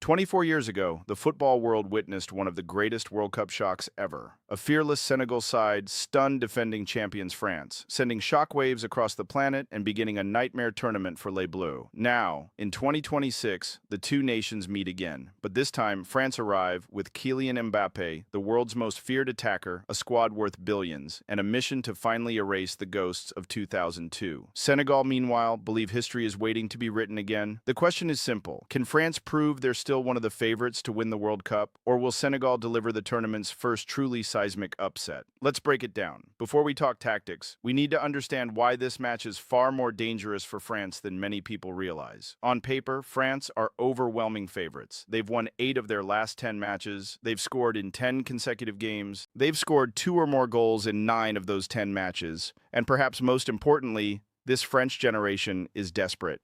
24 years ago, the football world witnessed one of the greatest World Cup shocks ever. A fearless Senegal side stunned defending champions France, sending shockwaves across the planet and beginning a nightmare tournament for Les Bleus. Now, in 2026, the two nations meet again, but this time France arrive with Kylian Mbappe, the world's most feared attacker, a squad worth billions, and a mission to finally erase the ghosts of 2002. Senegal, meanwhile, believe history is waiting to be written again. The question is simple. Can France prove they're still one of the favorites to win the World Cup, or will Senegal deliver the tournament's first truly seismic upset? Let's break it down. Before we talk tactics, we need to understand why this match is far more dangerous for France than many people realize. On paper, France are overwhelming favorites. They've won 8 of their last 10 matches, they've scored in 10 consecutive games, they've scored 2 or more goals in 9 of those 10 matches, and perhaps most importantly, this French generation is desperate.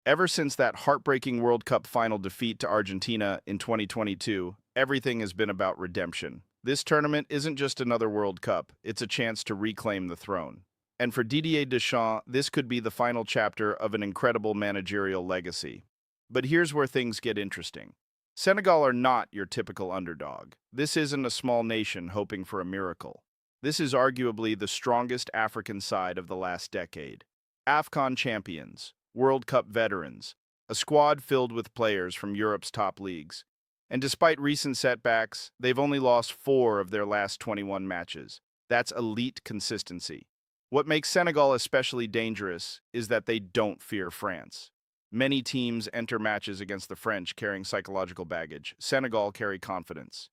Ever since that heartbreaking World Cup final defeat to Argentina in 2022, everything has been about redemption. This tournament isn't just another World Cup, it's a chance to reclaim the throne. And for Didier Deschamps, this could be the final chapter of an incredible managerial legacy. But here's where things get interesting. Senegal are not your typical underdog. This isn't a small nation hoping for a miracle. This is arguably the strongest African side of the last decade. AFCON champions, World Cup veterans, a squad filled with players from Europe's top leagues. And despite recent setbacks, they've only lost 4 of their last 21 matches. That's elite consistency. What makes Senegal especially dangerous is that they don't fear France. Many teams enter matches against the French carrying psychological baggage. Senegal carry confidence,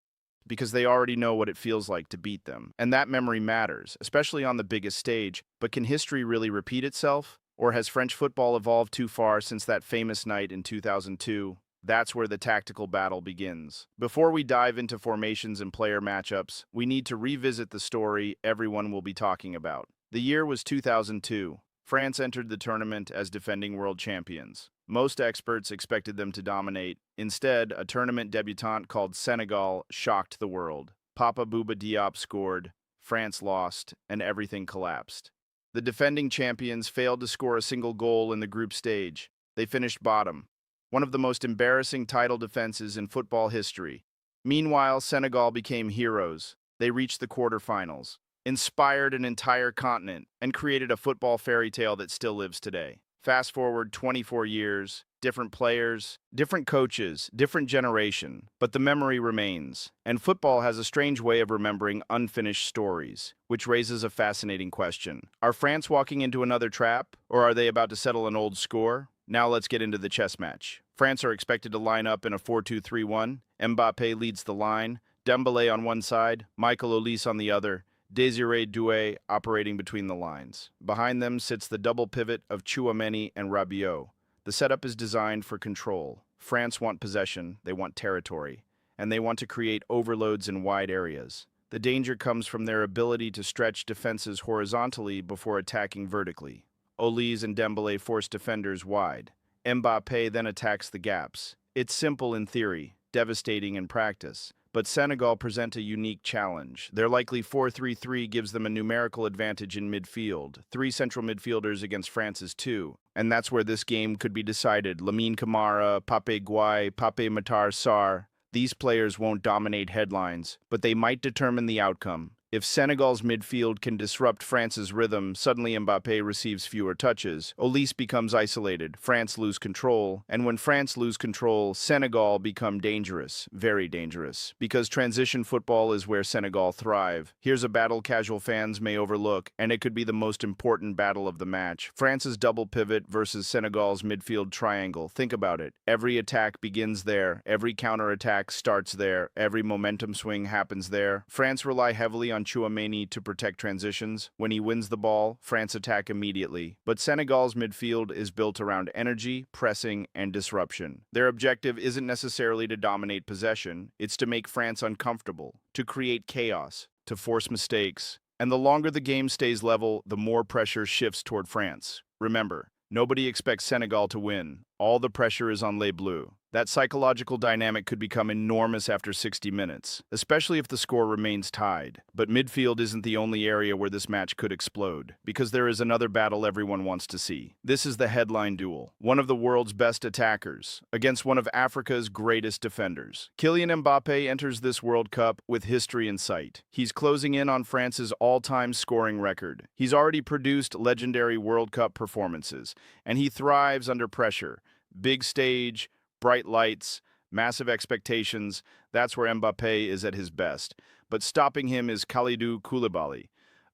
because they already know what it feels like to beat them. And that memory matters, especially on the biggest stage. But can history really repeat itself? Or has French football evolved too far since that famous night in 2002? That's where the tactical battle begins. Before we dive into formations and player matchups, we need to revisit the story everyone will be talking about. The year was 2002. France entered the tournament as defending world champions. Most experts expected them to dominate. Instead, a tournament debutante called Senegal shocked the world. Papa Bouba Diop scored, France lost, and everything collapsed. The defending champions failed to score a single goal in the group stage. They finished bottom, one of the most embarrassing title defenses in football history. Meanwhile, Senegal became heroes. They reached the quarterfinals, inspired an entire continent, and created a football fairy tale that still lives today. Fast forward 24 years, different players, different coaches, different generation, but the memory remains. And football has a strange way of remembering unfinished stories, which raises a fascinating question. Are France walking into another trap, or are they about to settle an old score? Now let's get into the chess match. France are expected to line up in a 4-2-3-1. Mbappe leads the line, Dembélé on one side, Michael Olise on the other, Désiré Doué operating between the lines. Behind them sits the double pivot of Tchouaméni and Rabiot. The setup is designed for control. France want possession, they want territory, and they want to create overloads in wide areas. The danger comes from their ability to stretch defenses horizontally before attacking vertically. Olise and Dembélé force defenders wide. Mbappe then attacks the gaps. It's simple in theory, devastating in practice. But Senegal present a unique challenge. Their likely 4-3-3 gives them a numerical advantage in midfield, 3 central midfielders against France's 2. And that's where this game could be decided. Lamine Camara, Pape Gueye, Pape Matar Sarr. These players won't dominate headlines, but they might determine the outcome. If Senegal's midfield can disrupt France's rhythm, suddenly Mbappe receives fewer touches. Olise becomes isolated, France lose control, and when France lose control, Senegal become dangerous, very dangerous, because transition football is where Senegal thrive. Here's a battle casual fans may overlook, and it could be the most important battle of the match. France's double pivot versus Senegal's midfield triangle. Think about it. Every attack begins there, every counterattack starts there, every momentum swing happens there. France rely heavily on Tchouaméni to protect transitions. When he wins the ball, France attack immediately. But Senegal's midfield is built around energy, pressing, and disruption. Their objective isn't necessarily to dominate possession, it's to make France uncomfortable, to create chaos, to force mistakes. And the longer the game stays level, the more pressure shifts toward France. Remember, nobody expects Senegal to win. All the pressure is on Les Bleus. That psychological dynamic could become enormous after 60 minutes, especially if the score remains tied. But midfield isn't the only area where this match could explode, because there is another battle everyone wants to see. This is the headline duel, one of the world's best attackers, against one of Africa's greatest defenders. Kylian Mbappe enters this World Cup with history in sight. He's closing in on France's all-time scoring record. He's already produced legendary World Cup performances, and he thrives under pressure. Big stage, bright lights, massive expectations, that's where Mbappe is at his best. But stopping him is Kalidou Koulibaly,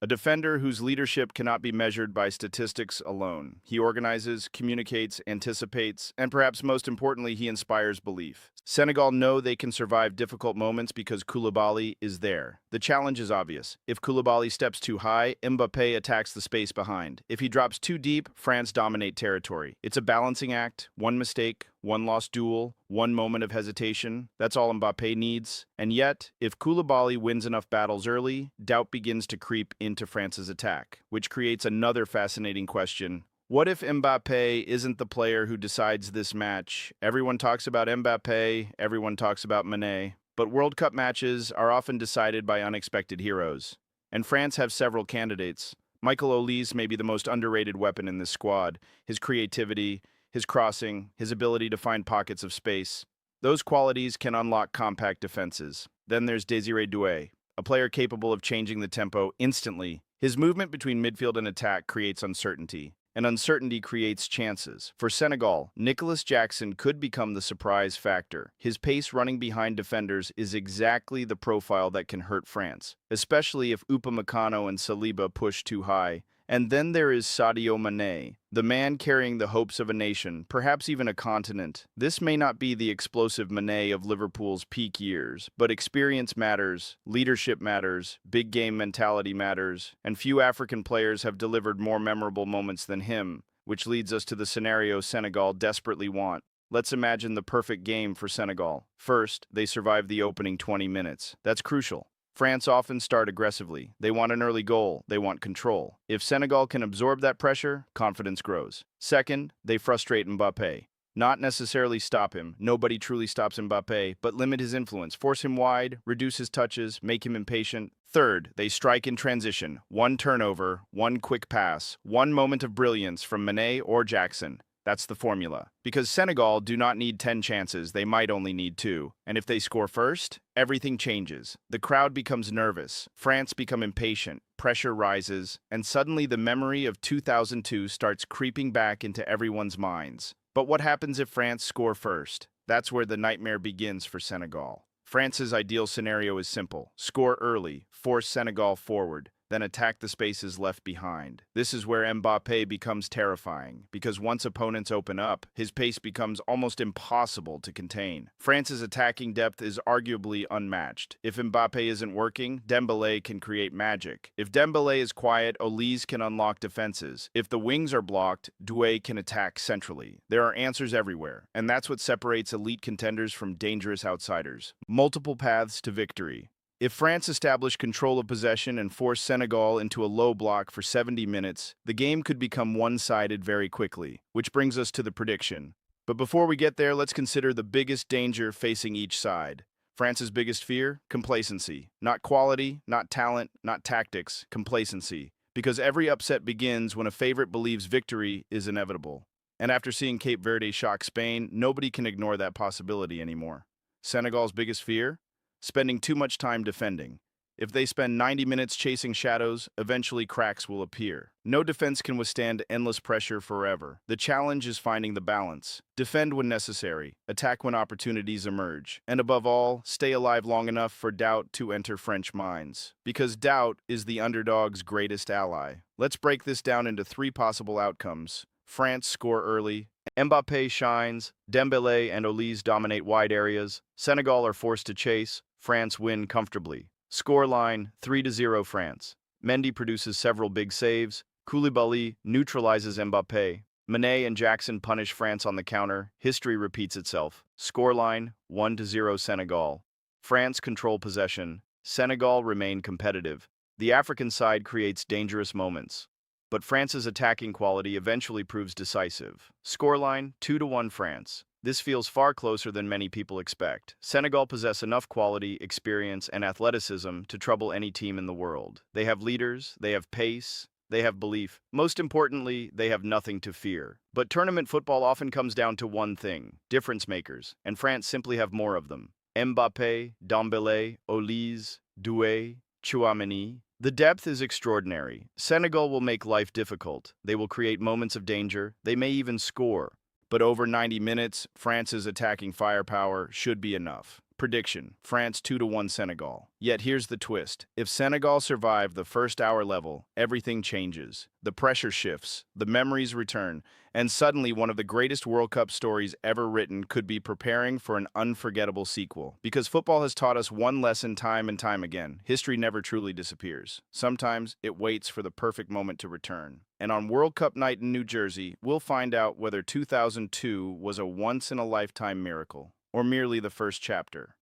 a defender whose leadership cannot be measured by statistics alone. He organizes, communicates, anticipates, and perhaps most importantly, he inspires belief. Senegal know they can survive difficult moments because Koulibaly is there. The challenge is obvious. If Koulibaly steps too high, Mbappe attacks the space behind. If he drops too deep, France dominate territory. It's a balancing act. One mistake, one lost duel, one moment of hesitation. That's all Mbappe needs. And yet, if Koulibaly wins enough battles early, doubt begins to creep into France's attack, which creates another fascinating question. What if Mbappe isn't the player who decides this match? Everyone talks about Mbappe, everyone talks about Mané, but World Cup matches are often decided by unexpected heroes. And France have several candidates. Michael Olise may be the most underrated weapon in this squad. His creativity, his crossing, his ability to find pockets of space. Those qualities can unlock compact defenses. Then there's Désiré Doué, a player capable of changing the tempo instantly. His movement between midfield and attack creates uncertainty, and uncertainty creates chances. For Senegal, Nicolas Jackson could become the surprise factor. His pace running behind defenders is exactly the profile that can hurt France, especially if Upamecano and Saliba push too high. And then there is Sadio Mané, the man carrying the hopes of a nation, perhaps even a continent. This may not be the explosive Mané of Liverpool's peak years, but experience matters, leadership matters, big game mentality matters, and few African players have delivered more memorable moments than him, which leads us to the scenario Senegal desperately want. Let's imagine the perfect game for Senegal. First, they survive the opening 20 minutes. That's crucial. France often start aggressively. They want an early goal. They want control. If Senegal can absorb that pressure, confidence grows. Second, they frustrate Mbappe. Not necessarily stop him. Nobody truly stops Mbappe, but limit his influence. Force him wide, reduce his touches, make him impatient. Third, they strike in transition. One turnover, one quick pass, one moment of brilliance from Mané or Jackson. That's the formula. Because Senegal do not need 10 chances, they might only need 2. And if they score first, everything changes. The crowd becomes nervous, France become impatient, pressure rises, and suddenly the memory of 2002 starts creeping back into everyone's minds. But what happens if France score first? That's where the nightmare begins for Senegal. France's ideal scenario is simple. Score early, force Senegal forward, then attack the spaces left behind. This is where Mbappe becomes terrifying, because once opponents open up, his pace becomes almost impossible to contain. France's attacking depth is arguably unmatched. If Mbappe isn't working, Dembélé can create magic. If Dembélé is quiet, Olise can unlock defenses. If the wings are blocked, Doué can attack centrally. There are answers everywhere, and that's what separates elite contenders from dangerous outsiders. Multiple paths to victory. If France establish control of possession and force Senegal into a low block for 70 minutes, the game could become one-sided very quickly, which brings us to the prediction. But before we get there, let's consider the biggest danger facing each side. France's biggest fear? Complacency. Not quality, not talent, not tactics, complacency. Because every upset begins when a favorite believes victory is inevitable. And after seeing Cape Verde shock Spain, nobody can ignore that possibility anymore. Senegal's biggest fear? Spending too much time defending. If they spend 90 minutes chasing shadows, eventually cracks will appear. No defense can withstand endless pressure forever. The challenge is finding the balance. Defend when necessary, attack when opportunities emerge, and above all, stay alive long enough for doubt to enter French minds. Because doubt is the underdog's greatest ally. Let's break this down into 3 possible outcomes. France score early, Mbappe shines, Dembélé and Olise dominate wide areas, Senegal are forced to chase, France win comfortably. Scoreline 3-0 France. Mendy produces several big saves, Koulibaly neutralizes Mbappe, Mané and Jackson punish France on the counter, history repeats itself. Scoreline 1-0 Senegal. France control possession, Senegal remain competitive. The African side creates dangerous moments. But France's attacking quality eventually proves decisive. Scoreline 2-1 France. This feels far closer than many people expect. Senegal possess enough quality, experience, and athleticism to trouble any team in the world. They have leaders, they have pace, they have belief. Most importantly, they have nothing to fear. But tournament football often comes down to one thing: difference makers, and France simply have more of them. Mbappé, Dembélé, Olise, Doué, Chouameni. The depth is extraordinary. Senegal will make life difficult. They will create moments of danger. They may even score. But over 90 minutes, France's attacking firepower should be enough. Prediction: France 2-1 Senegal. Yet here's the twist. If Senegal survive the first hour level, everything changes. The pressure shifts, the memories return, and suddenly one of the greatest World Cup stories ever written could be preparing for an unforgettable sequel. Because football has taught us one lesson time and time again: history never truly disappears. Sometimes it waits for the perfect moment to return. And on World Cup night in New Jersey, we'll find out whether 2002 was a once-in-a-lifetime miracle or merely the first chapter.